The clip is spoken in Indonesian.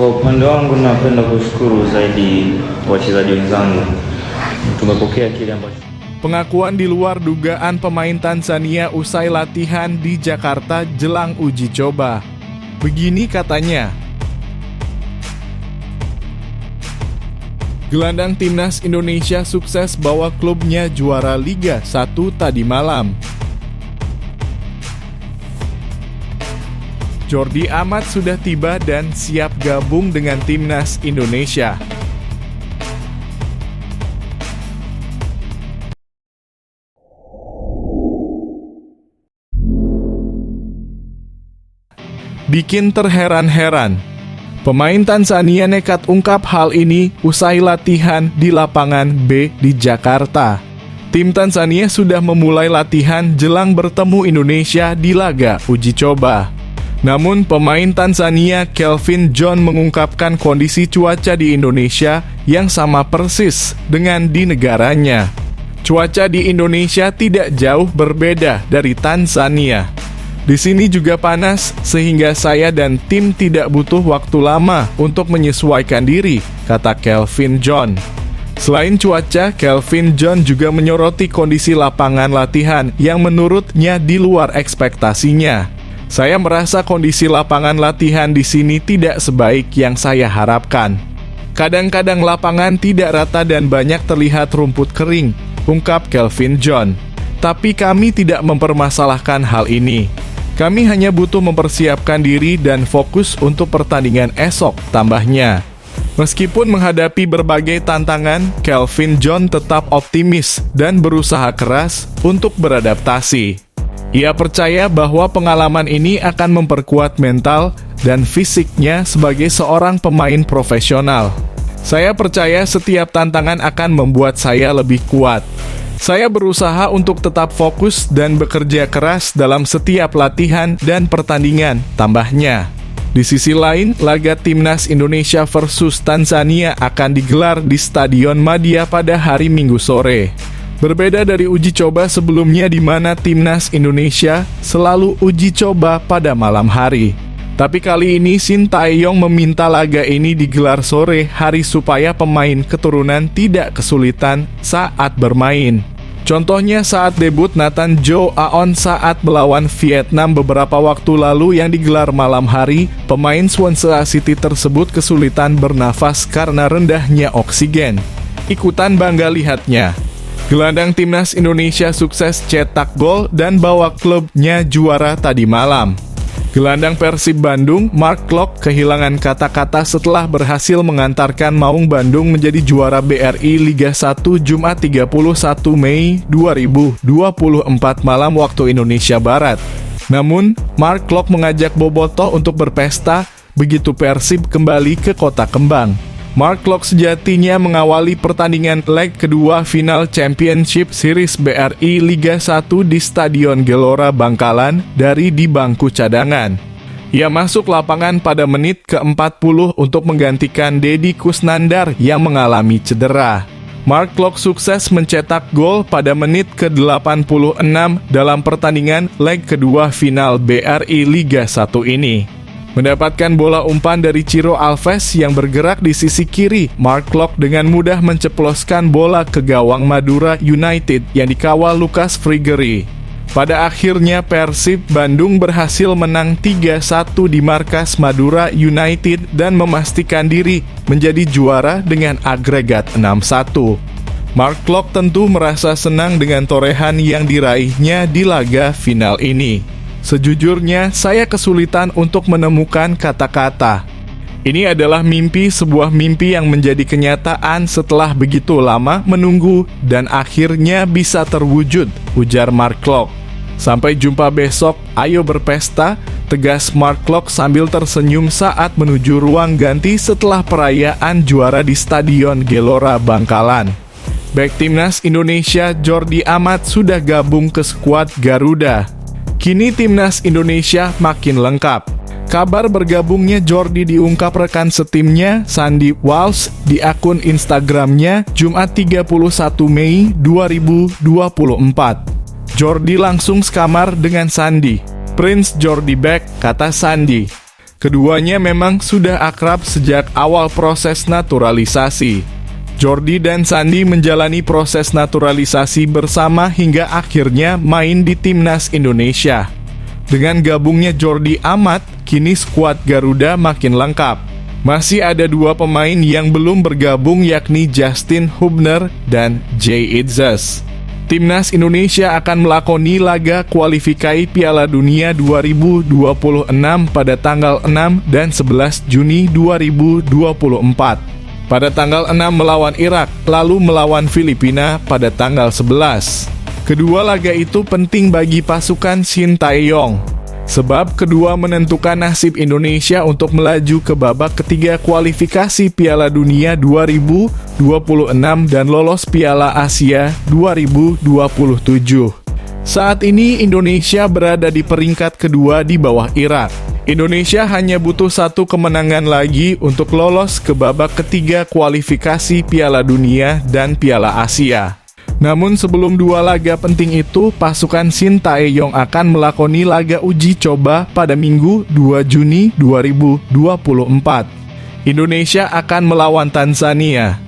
Kwa upande wangu napenda kushukuru zaidi wachezaji wenzangu, tumepokea kile ambacho. Pengakuan di luar dugaan pemain Tanzania usai latihan di Jakarta jelang uji coba. Begini katanya, gelandang timnas Indonesia sukses bawa klubnya juara Liga 1 tadi malam. Jordi Amat sudah tiba dan siap gabung dengan timnas Indonesia. Bikin terheran-heran. Pemain Tanzania nekat ungkap hal ini usai latihan di lapangan B di Jakarta. Tim Tanzania sudah memulai latihan jelang bertemu Indonesia di laga uji coba. Namun pemain Tanzania Kelvin John mengungkapkan kondisi cuaca di Indonesia yang sama persis dengan di negaranya. Cuaca di Indonesia tidak jauh berbeda dari Tanzania. Di sini juga panas, sehingga saya dan tim tidak butuh waktu lama untuk menyesuaikan diri, kata Kelvin John. Selain cuaca, Kelvin John juga menyoroti kondisi lapangan latihan yang menurutnya di luar ekspektasinya. Saya merasa kondisi lapangan latihan di sini tidak sebaik yang saya harapkan. Kadang-kadang lapangan tidak rata dan banyak terlihat rumput kering, ungkap Kelvin John. Tapi kami tidak mempermasalahkan hal ini. Kami hanya butuh mempersiapkan diri dan fokus untuk pertandingan esok, tambahnya. Meskipun menghadapi berbagai tantangan, Kelvin John tetap optimis dan berusaha keras untuk beradaptasi. Ia percaya bahwa pengalaman ini akan memperkuat mental dan fisiknya sebagai seorang pemain profesional. Saya percaya setiap tantangan akan membuat saya lebih kuat. Saya berusaha untuk tetap fokus dan bekerja keras dalam setiap latihan dan pertandingan, tambahnya. Di sisi lain, laga Timnas Indonesia versus Tanzania akan digelar di Stadion Madia pada hari Minggu sore. Berbeda dari uji coba sebelumnya di mana Timnas Indonesia selalu uji coba pada malam hari. Tapi kali ini Sintayong meminta laga ini digelar sore hari supaya pemain keturunan tidak kesulitan saat bermain. Contohnya saat debut Nathan Joe Aon saat melawan Vietnam beberapa waktu lalu yang digelar malam hari, pemain Swansea City tersebut kesulitan bernafas karena rendahnya oksigen. Ikutan bangga lihatnya. Gelandang timnas Indonesia sukses cetak gol dan bawa klubnya juara tadi malam. Gelandang Persib Bandung, Mark Klok, kehilangan kata-kata setelah berhasil mengantarkan Maung Bandung menjadi juara BRI Liga 1 Jumat 31 Mei 2024 malam waktu Indonesia Barat. Namun, Mark Klok mengajak bobotoh untuk berpesta begitu Persib kembali ke Kota Kembang. Mark Klok sejatinya mengawali pertandingan leg kedua final Championship Series BRI Liga 1 di Stadion Gelora Bangkalan dari di bangku cadangan. Ia masuk lapangan pada menit ke-40 untuk menggantikan Deddy Kusnandar yang mengalami cedera. Mark Klok sukses mencetak gol pada menit ke-86 dalam pertandingan leg kedua final BRI Liga 1 ini. Mendapatkan bola umpan dari Ciro Alves yang bergerak di sisi kiri, Mark Klok dengan mudah menceploskan bola ke gawang Madura United yang dikawal Lucas Frigeri. Pada akhirnya Persib Bandung berhasil menang 3-1 di markas Madura United dan memastikan diri menjadi juara dengan agregat 6-1. Mark Klok tentu merasa senang dengan torehan yang diraihnya di laga final ini. Sejujurnya, saya kesulitan untuk menemukan kata-kata. Ini adalah mimpi, sebuah mimpi yang menjadi kenyataan setelah begitu lama menunggu dan akhirnya bisa terwujud, ujar Mark Klok. Sampai jumpa besok, ayo berpesta, tegas Mark Klok sambil tersenyum saat menuju ruang ganti setelah perayaan juara di Stadion Gelora Bangkalan. Bek Timnas Indonesia Jordi Amat sudah gabung ke skuad Garuda. Kini Timnas Indonesia makin lengkap. Kabar bergabungnya Jordi diungkap rekan setimnya Sandy Walsh di akun Instagramnya Jumat 31 Mei 2024. Jordi langsung sekamar dengan Sandy. Prince Jordi back, kata Sandy. Keduanya memang sudah akrab sejak awal proses naturalisasi. Jordi dan Sandi menjalani proses naturalisasi bersama hingga akhirnya main di Timnas Indonesia. Dengan gabungnya Jordi Amat, kini skuad Garuda makin lengkap. Masih ada 2 pemain yang belum bergabung, yakni Justin Hubner dan Jay Itzes. Timnas Indonesia akan melakoni laga kualifikasi Piala Dunia 2026 pada tanggal 6 dan 11 Juni 2024. Pada tanggal 6 melawan Irak, lalu melawan Filipina pada tanggal 11. Kedua laga itu penting bagi pasukan Shin Tae-yong, sebab kedua menentukan nasib Indonesia untuk melaju ke babak ketiga kualifikasi Piala Dunia 2026 dan lolos Piala Asia 2027. Saat ini Indonesia berada di peringkat kedua di bawah Irak. Indonesia hanya butuh 1 kemenangan lagi untuk lolos ke babak ketiga kualifikasi Piala Dunia dan Piala Asia. Namun sebelum 2 laga penting itu, pasukan Shin Tae-yong akan melakoni laga uji coba pada Minggu 2 Juni 2024. Indonesia akan melawan Tanzania.